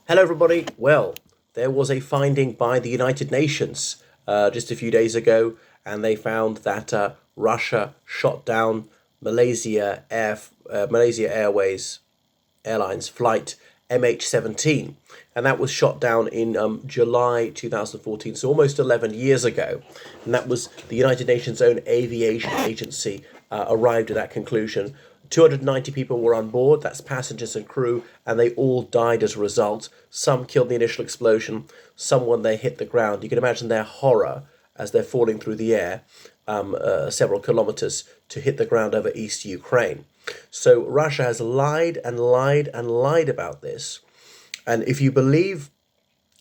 Hello, everybody. Well, there was a finding by the United Nations just a few days ago, and they found that Russia shot down Malaysia Airways Airlines flight MH17, and that was shot down in July 2014, so almost 11 years ago. And that was the United Nations' own aviation agency arrived at that conclusion. 290 people were on board, that's passengers and crew, and they all died as a result. Some killed in the initial explosion, some when they hit the ground. You can imagine their horror as they're falling through the air several kilometers to hit the ground over East Ukraine. So Russia has lied and lied and lied about this. And if you believe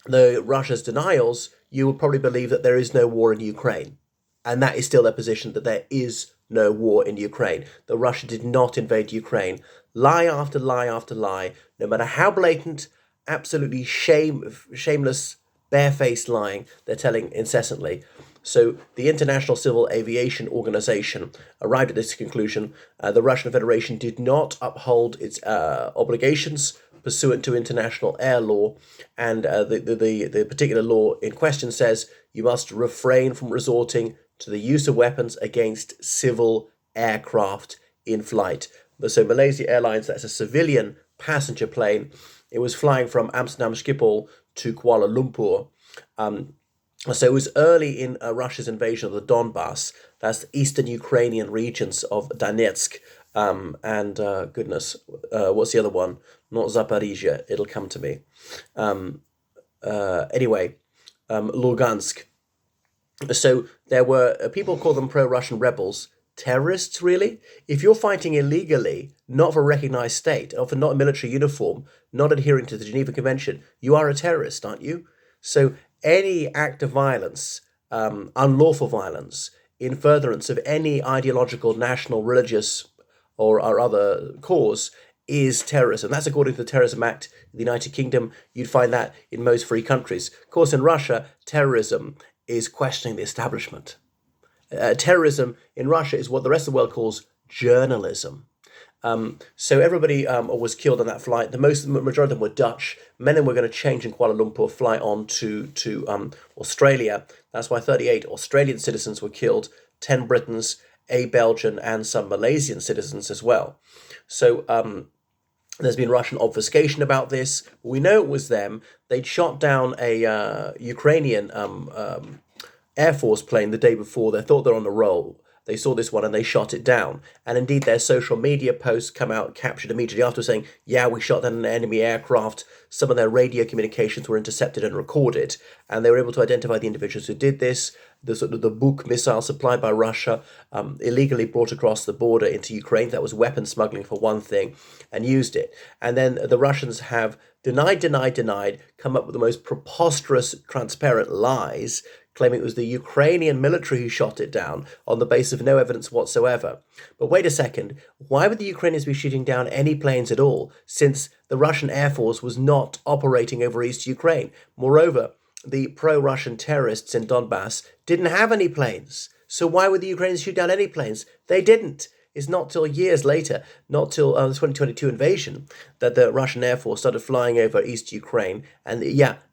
Russia's denials, you will probably believe that there is no war in Ukraine. And that is still their position, that there is no war in Ukraine, that Russia did not invade Ukraine. Lie after lie after lie, no matter how blatant, absolutely shameless, barefaced lying they're telling incessantly. So the International Civil Aviation Organization arrived at this conclusion. The Russian Federation did not uphold its obligations pursuant to international air law, and the particular law in question says you must refrain from resorting to the use of weapons against civil aircraft in flight. So Malaysia Airlines, that's a civilian passenger plane. It was flying from Amsterdam Schiphol to Kuala Lumpur. So it was early in Russia's invasion of the Donbass, that's the eastern Ukrainian regions of Donetsk, and what's the other one? Not Zaporizhia, it'll come to me. Lugansk. So there were, people call them pro-Russian rebels, terrorists, really? If you're fighting illegally, not for a recognized state, or for not a military uniform, not adhering to the Geneva Convention, you are a terrorist, aren't you? So any act of violence, unlawful violence, in furtherance of any ideological, national, religious, or other cause, is terrorism. That's according to the Terrorism Act in the United Kingdom. You'd find that in most free countries. Of course, in Russia, terrorism is questioning the establishment. Terrorism in Russia is what the rest of the world calls journalism. So everybody was killed on that flight. The majority of them were Dutch. Many of them were going to change in Kuala Lumpur, fly on to Australia. That's why 38 Australian citizens were killed, 10 Britons, a Belgian, and some Malaysian citizens as well. So there's been Russian obfuscation about this. We know it was them. They'd shot down a Ukrainian Air Force plane the day before. They thought they're on the roll. They saw this one and they shot it down. And indeed, their social media posts come out captured immediately after saying, yeah, we shot down an enemy aircraft. Some of their radio communications were intercepted and recorded. And they were able to identify the individuals who did this. The Buk missile supplied by Russia, illegally brought across the border into Ukraine. That was weapon smuggling for one thing, and used it. And then the Russians have denied, come up with the most preposterous, transparent lies, claiming it was the Ukrainian military who shot it down on the basis of no evidence whatsoever. But wait a second, why would the Ukrainians be shooting down any planes at all, since the Russian Air Force was not operating over East Ukraine? Moreover, the pro-Russian terrorists in Donbass didn't have any planes. So why would the Ukrainians shoot down any planes? They didn't. It's not till years later, not till the 2022 invasion, that the Russian Air Force started flying over East Ukraine. And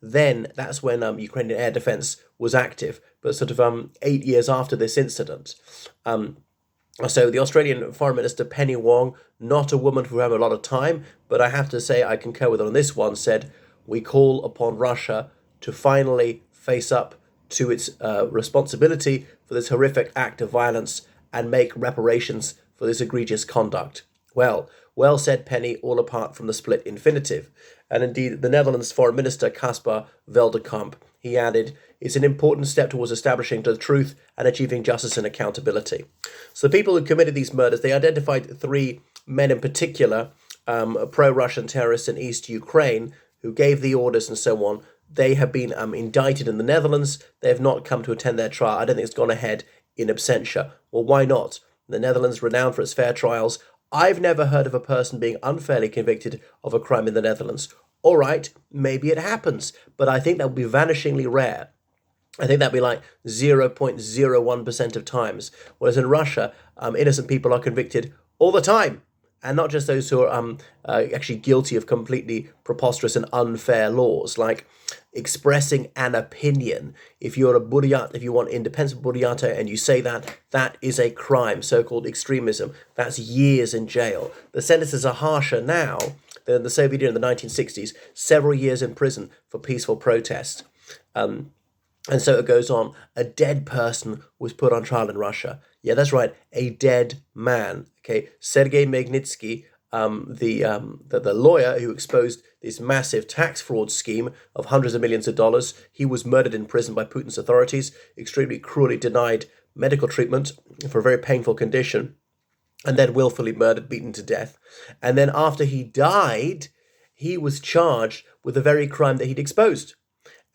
then that's when Ukrainian air defense was active, but sort of 8 years after this incident. So the Australian Foreign Minister, Penny Wong, not a woman who had a lot of time, but I have to say I concur with her on this one, said, we call upon Russia to finally face up to its responsibility for this horrific act of violence and make reparations for this egregious conduct. Well said, Penny, all apart from the split infinitive. And indeed, the Netherlands Foreign Minister, Caspar Veldekamp, he added, it's an important step towards establishing the truth and achieving justice and accountability. So the people who committed these murders, they identified 3 men in particular, pro-Russian terrorists in East Ukraine, who gave the orders and so on. They have been indicted in the Netherlands. They have not come to attend their trial. I don't think it's gone ahead in absentia. Well, why not? The Netherlands, renowned for its fair trials. I've never heard of a person being unfairly convicted of a crime in the Netherlands. All right, maybe it happens, but I think that would be vanishingly rare. I think that'd be like 0.01% of times. Whereas in Russia, innocent people are convicted all the time. and not just those who are actually guilty of completely preposterous and unfair laws, like expressing an opinion. If you're a Buryat, if you want independence of Buryata and you say that, that is a crime, so-called extremism. That's years in jail. The sentences are harsher now than in the Soviet Union in the 1960s, several years in prison for peaceful protest. And so it goes on. A dead person was put on trial in Russia. Yeah, that's right, a dead man. Okay, Sergei Magnitsky, the lawyer who exposed this massive tax fraud scheme of hundreds of millions of dollars, he was murdered in prison by Putin's authorities, extremely cruelly denied medical treatment for a very painful condition, and then willfully murdered, beaten to death. And then after he died, he was charged with the very crime that he'd exposed.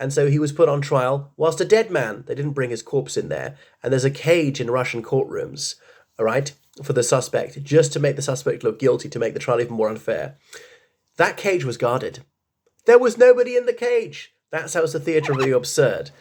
And so he was put on trial whilst a dead man. They didn't bring his corpse in there. And there's a cage in Russian courtrooms, all right, for the suspect, just to make the suspect look guilty, to make the trial even more unfair. That cage was guarded. There was nobody in the cage. That's how it's a theatre of the absurd.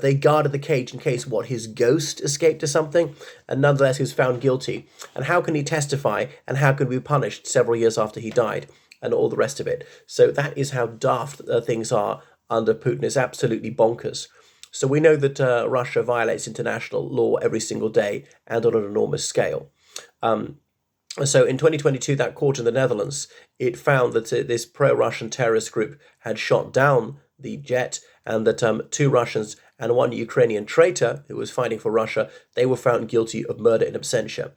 They guarded the cage in case, his ghost escaped or something, and nonetheless he was found guilty. And how can he testify, and how can he be punished several years after he died, and all the rest of it? So that is how daft things are under Putin. Is absolutely bonkers. So we know that Russia violates international law every single day and on an enormous scale. So in 2022, that court in the Netherlands, it found that this pro-Russian terrorist group had shot down the jet, and that 2 Russians and 1 Ukrainian traitor who was fighting for Russia, they were found guilty of murder in absentia.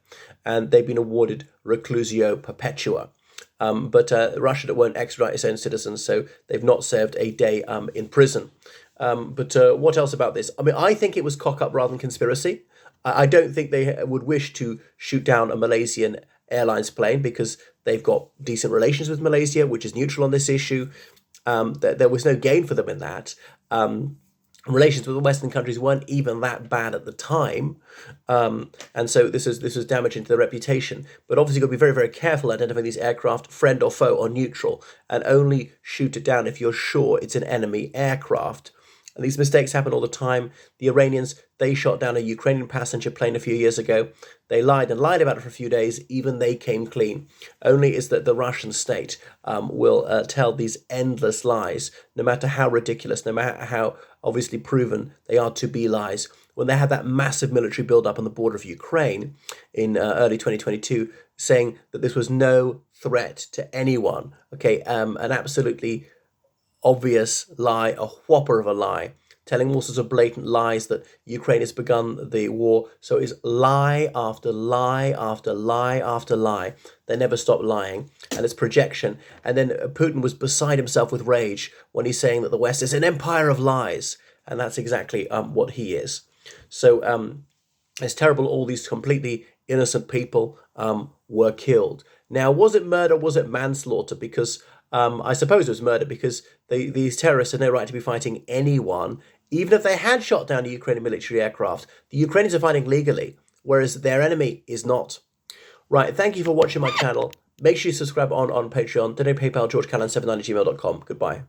And they've been awarded reclusio perpetua. But Russia won't extradite its own citizens, so they've not served a day in prison. But what else about this? I mean, I think it was cock-up rather than conspiracy. I don't think they would wish to shoot down a Malaysian Airlines plane because they've got decent relations with Malaysia, which is neutral on this issue. There was no gain for them in that. Relations with the Western countries weren't even that bad at the time, and so this was damaging to their reputation. But obviously, you've got to be very, very careful identifying these aircraft, friend or foe or neutral, and only shoot it down if you're sure it's an enemy aircraft. And these mistakes happen all the time. The Iranians, they shot down a Ukrainian passenger plane a few years ago. They lied about it for a few days. Even they came clean. Only is that the Russian state will tell these endless lies, no matter how ridiculous, no matter how obviously proven they are to be lies. When they had that massive military build-up on the border of Ukraine in early 2022, saying that this was no threat to anyone. Okay, an absolutely obvious lie, a whopper of a lie, telling all sorts of blatant lies that Ukraine has begun the war. So it's lie after lie after lie after lie. They never stop lying, and it's projection. And then Putin was beside himself with rage when he's saying that the West is an empire of lies, and that's exactly what he is. So it's terrible. All these completely innocent people were killed. Now, was it murder? Was it manslaughter? Because I suppose it was murder, because these terrorists had no right to be fighting anyone. Even if they had shot down a Ukrainian military aircraft, the Ukrainians are fighting legally, whereas their enemy is not. Right, thank you for watching my channel. Make sure you subscribe on Patreon. Donate PayPal, georgecallan79@gmail.com. Goodbye.